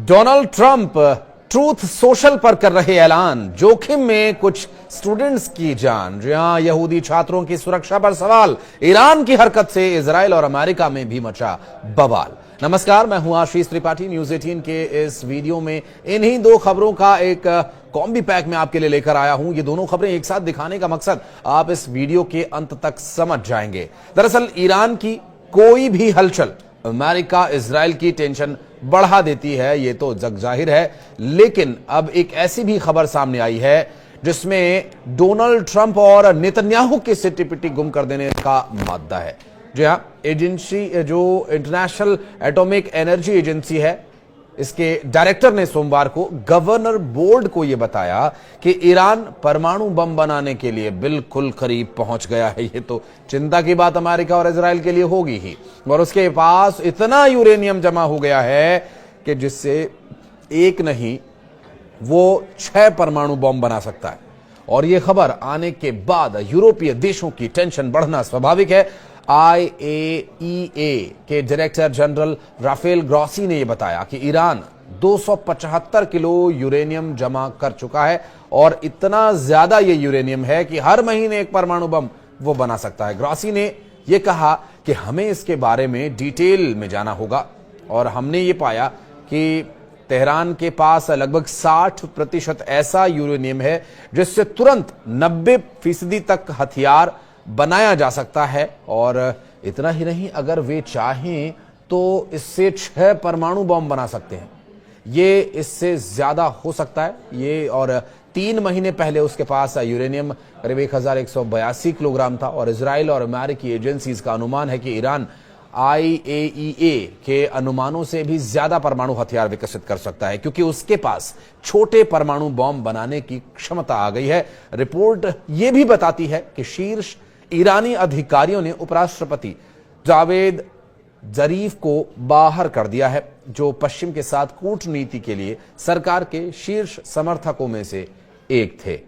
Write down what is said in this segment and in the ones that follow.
Donald Trump truth social पर कर रहे ऐलान, जोखिम में कुछ स्टूडेंट्स की जान। जी हां, यहूदी छात्रों की सुरक्षा पर सवाल, ईरान की हरकत से इजराइल और अमेरिका में भी मचा बवाल। नमस्कार, मैं हूं आशीष त्रिपाठी। न्यूज 18 के इस वीडियो में इन्हीं दो खबरों का एक कॉम्बी पैक में आपके लिए लेकर आया हूं। ये दोनों खबरें एक साथ दिखाने का मकसद आप इस वीडियो के अंत तक समझ जाएंगे। दरअसल ईरान की कोई भी हलचल अमेरिका इजराइल की टेंशन बढ़ा देती है, ये तो जग जाहिर है। लेकिन अब एक ऐसी भी खबर सामने आई है जिसमें डोनाल्ड ट्रंप और नेतन्याहू की सिट्टी-पिट्टी गुम कर देने का मादा है। जी हां, एजेंसी जो इंटरनेशनल एटॉमिक एनर्जी एजेंसी है, इसके डायरेक्टर ने सोमवार को गवर्नर बोर्ड को यह बताया कि ईरान परमाणु बम बनाने के लिए बिल्कुल करीब पहुंच गया है। ये तो चिंता की बात अमेरिका और इजराइल के लिए होगी ही, और उसके पास इतना यूरेनियम जमा हो गया है कि जिससे एक नहीं वो 6 परमाणु बम बना सकता है। और यह खबर आने के बाद यूरोपीय देशों की टेंशन बढ़ना स्वाभाविक है। IAEA के डायरेक्टर जनरल राफेल ग्रॉसी ने यह बताया कि ईरान 275 किलो यूरेनियम जमा कर चुका है, और इतना ज्यादा यह यूरेनियम है कि हर महीने एक परमाणु बम वो बना सकता है। ग्रॉसी ने यह कहा कि हमें इसके बारे में डिटेल में जाना होगा, और हमने ये पाया कि तेहरान के पास लगभग 60% ऐसा यूरेनियम है जिससे तुरंत 90% तक हथियार बनाया जा सकता है। और इतना ही नहीं, अगर वे चाहें तो इससे 6 परमाणु बम बना सकते हैं। ये इससे ज्यादा हो सकता है ये। और 3 महीने पहले उसके पास यूरेनियम करीब 1182 किलोग्राम था, और इजराइल और अमेरिकी एजेंसीज का अनुमान है कि ईरान IAEA के अनुमानों से भी ज्यादा परमाणु हथियार विकसित कर सकता है, क्योंकि उसके पास छोटे परमाणु बम बनाने की क्षमता आ गई है। रिपोर्ट यह भी बताती है कि शीर्ष ईरानी अधिकारियों ने उपराष्ट्रपति जावेद जरीफ को बाहर कर दिया है, जो पश्चिम के साथ कूटनीति के लिए सरकार के शीर्ष समर्थकों में से एक थे।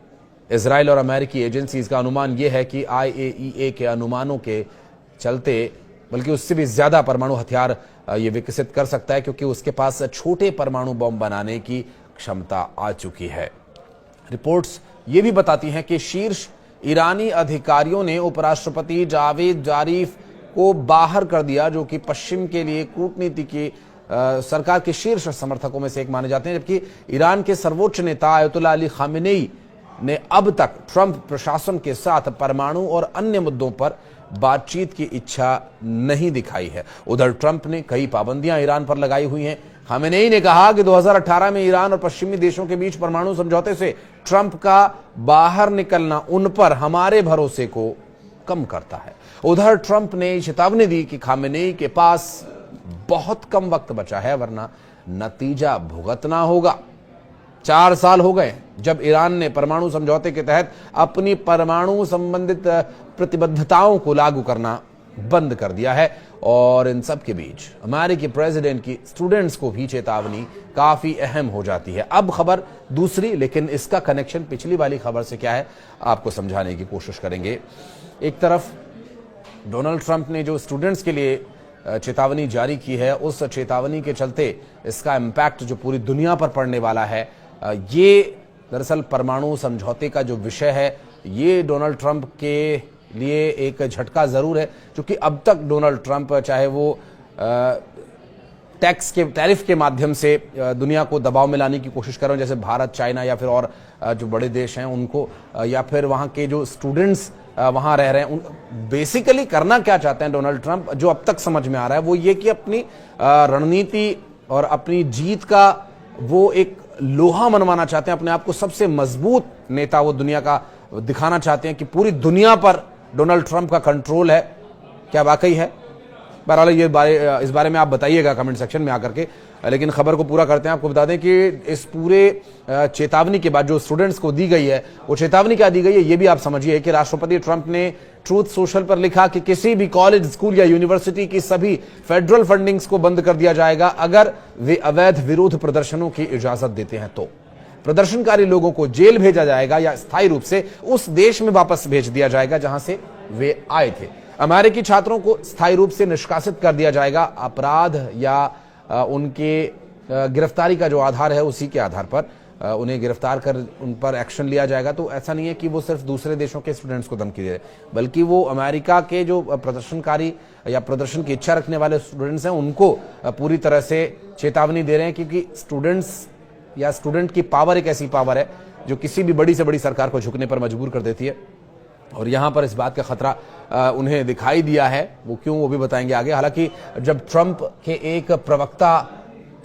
इजराइल और अमेरिकी एजेंसीज का अनुमान यह है कि IAEA के अनुमानों के चलते बल्कि उससे भी ज्यादा परमाणु हथियार ये विकसित कर सकता है, क्योंकि उसके पास छोटे परमाणु बम बनाने की क्षमता आ चुकी है। रिपोर्ट्स ये भी बताती हैं कि शीर्ष ईरानी अधिकारियों ने उपराष्ट्रपति जावेद जारीफ को बाहर कर दिया, जो कि पश्चिम के लिए कूटनीति की सरकार के शीर्ष समर्थकों में से एक माने जाते हैं। जबकि ईरान के सर्वोच्च नेता अयतुल्लाह अली खामेनेई ने अब तक ट्रंप प्रशासन के साथ परमाणु और अन्य मुद्दों पर बातचीत की इच्छा नहीं दिखाई है। उधर ट्रंप ने कई पाबंदियां ईरान पर लगाई हुई हैं। खामेनेई ने कहा कि 2018 में ईरान और पश्चिमी देशों के बीच परमाणु समझौते से ट्रंप का बाहर निकलना उन पर हमारे भरोसे को कम करता है। उधर ट्रंप ने चेतावनी दी कि खामेनेई के पास बहुत कम वक्त बचा है, वरना नतीजा भुगतना होगा। 4 साल हो गए जब ईरान ने परमाणु समझौते के तहत अपनी परमाणु संबंधित प्रतिबद्धताओं को लागू करना बंद कर दिया है, और इन सब के बीच अमेरिकी प्रेसिडेंट की स्टूडेंट्स को भी चेतावनी काफी अहम हो जाती है। अब खबर दूसरी, लेकिन इसका कनेक्शन पिछली वाली खबर से क्या है आपको समझाने की कोशिश करेंगे। एक तरफ डोनाल्ड ट्रंप ने जो स्टूडेंट्स के लिए चेतावनी जारी की है, उस चेतावनी के चलते इसका इम्पैक्ट जो पूरी दुनिया पर पड़ने वाला है, ये दरअसल परमाणु समझौते का जो विषय है, ये डोनाल्ड ट्रंप के लिए एक झटका जरूर है, क्योंकि अब तक डोनाल्ड ट्रंप चाहे वो टैरिफ के माध्यम से दुनिया को दबाव में लाने की कोशिश कर रहे हैं, जैसे भारत, चाइना या फिर और जो बड़े देश हैं उनको, या फिर वहां के जो स्टूडेंट्स वहां रह रहे हैं, बेसिकली करना क्या चाहते हैं डोनाल्ड ट्रंप, जो अब तक समझ में आ रहा है वो ये कि अपनी रणनीति और अपनी जीत का वो एक लोहा मनवाना चाहते हैं। अपने आप को सबसे मजबूत नेता वो दुनिया का दिखाना चाहते हैं कि पूरी दुनिया पर डोनाल्ड ट्रंप का कंट्रोल है। क्या वाकई है? बहरहाल इस बारे में आप बताइएगा कमेंट सेक्शन में आकर के। लेकिन खबर को पूरा करते हैं। आपको बता दें कि इस पूरे चेतावनी के बाद जो स्टूडेंट्स को दी गई है, वो चेतावनी क्या दी गई है ये भी आप समझिए कि राष्ट्रपति ट्रंप ने ट्रूथ सोशल पर लिखा कि किसी भी कॉलेज, स्कूल या यूनिवर्सिटी की सभी फेडरल फंडिंग्स को बंद कर दिया जाएगा अगर वे अवैध विरोध प्रदर्शनों की इजाजत देते हैं। तो प्रदर्शनकारी लोगों को जेल भेजा जाएगा या स्थायी रूप से उस देश में वापस भेज दिया जाएगा जहां से वे आए थे। अमेरिकी छात्रों को स्थायी रूप से निष्कासित कर दिया जाएगा। अपराध या उनके गिरफ्तारी का जो आधार है उसी के आधार पर उन्हें गिरफ्तार कर उन पर एक्शन लिया जाएगा। तो ऐसा नहीं है कि वो सिर्फ दूसरे देशों के स्टूडेंट्स को धमकी दे रहे, बल्कि वो अमेरिका के जो प्रदर्शनकारी या प्रदर्शन की इच्छा रखने वाले स्टूडेंट्स हैं उनको पूरी तरह से चेतावनी दे रहे हैं, क्योंकि स्टूडेंट्स या स्टूडेंट की पावर एक ऐसी पावर है जो किसी भी बड़ी से बड़ी सरकार को झुकने पर मजबूर कर देती है। और यहां पर इस बात का खतरा उन्हें दिखाई दिया है, वो क्यों वो भी बताएंगे आगे। हालांकि जब ट्रंप के एक प्रवक्ता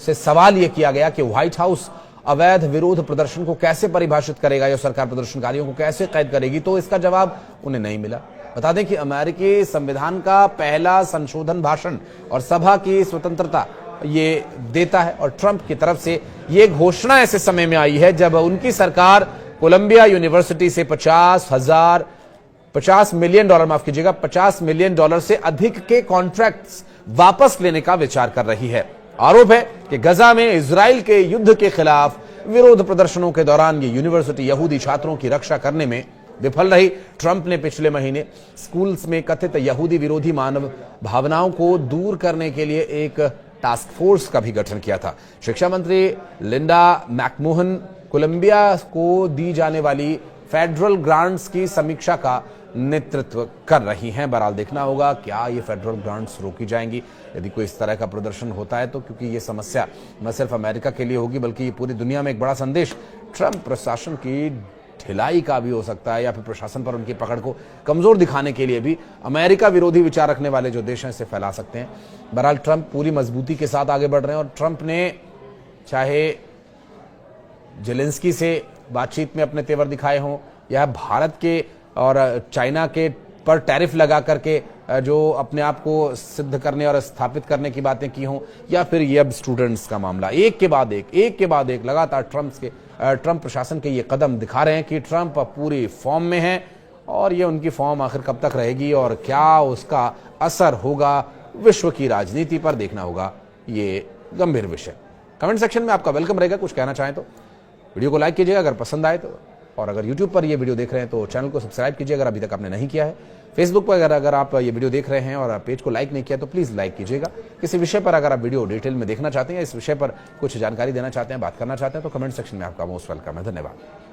से सवाल यह किया गया कि व्हाइट हाउस अवैध विरोध प्रदर्शन को कैसे परिभाषित करेगा या सरकार प्रदर्शनकारियों को कैसे कैद करेगी, तो इसका जवाब उन्हें नहीं मिला। बता दें कि अमेरिकी संविधान का पहला संशोधन भाषण और सभा की स्वतंत्रता ये देता है, और ट्रंप की तरफ से ये घोषणा ऐसे समय में आई है जब उनकी सरकार कोलंबिया यूनिवर्सिटी से $50 मिलियन माफ कीजिएगा $50 मिलियन से अधिक के कॉन्ट्रैक्ट्स वापस लेने का विचार कर रही है। आरोप है कि गजा में इजराइल के युद्ध के खिलाफ विरोध प्रदर्शनों के दौरान ये यूनिवर्सिटी यहूदी छात्रों की रक्षा करने में विफल रही। ट्रंप ने पिछले महीने स्कूल्स में कथित यहूदी विरोधी मानव भावनाओं को दूर करने के लिए एक टास्क फोर्स का भी गठन किया था। शिक्षा मंत्री लिंडा मैकमोहन कोलंबिया को दी जाने वाली फेडरल ग्रांट्स की समीक्षा का नेतृत्व कर रही हैं। बहरहाल देखना होगा क्या ये फेडरल ग्रांट्स रोकी जाएंगी यदि कोई इस तरह का प्रदर्शन होता है तो, क्योंकि ये समस्या न सिर्फ अमेरिका के लिए होगी बल्कि पूरी दुनिया में एक बड़ा संदेश ट्रंप प्रशासन की ढिलाई का भी हो सकता है, या फिर प्रशासन पर उनकी पकड़ को कमजोर दिखाने के लिए भी अमेरिका विरोधी विचार रखने वाले जो देश हैं इसे फैला सकते हैं। बहरहाल ट्रंप पूरी मजबूती के साथ आगे बढ़ रहे हैं, और ट्रंप ने चाहे जेलेंस्की से बातचीत में अपने तेवर दिखाए हों, या भारत के और चाइना के पर टैरिफ लगा करके जो अपने आप को सिद्ध करने और स्थापित करने की बातें की हों, या फिर ये अब स्टूडेंट्स का मामला, एक के बाद एक लगातार ट्रंप प्रशासन के ये कदम दिखा रहे हैं कि ट्रंप पूरी फॉर्म में है, और ये उनकी फॉर्म आखिर कब तक रहेगी और क्या उसका असर होगा विश्व की राजनीति पर, देखना होगा। ये गंभीर विषय। कमेंट सेक्शन में आपका वेलकम रहेगा, कुछ कहना चाहें तो वीडियो को लाइक कीजिएगा अगर पसंद आए तो, और अगर YouTube पर ये वीडियो देख रहे हैं तो चैनल को सब्सक्राइब कीजिए अगर अभी तक आपने नहीं किया है। फेसबुक पर अगर आप ये वीडियो देख रहे हैं और पेज को लाइक नहीं किया तो प्लीज़ लाइक कीजिएगा। किसी विषय पर अगर आप वीडियो डिटेल में देखना चाहते हैं, इस विषय पर कुछ जानकारी देना चाहते हैं, बात करना चाहते हैं, तो कमेंट सेक्शन में आपका मोस्ट वेलकम है। धन्यवाद।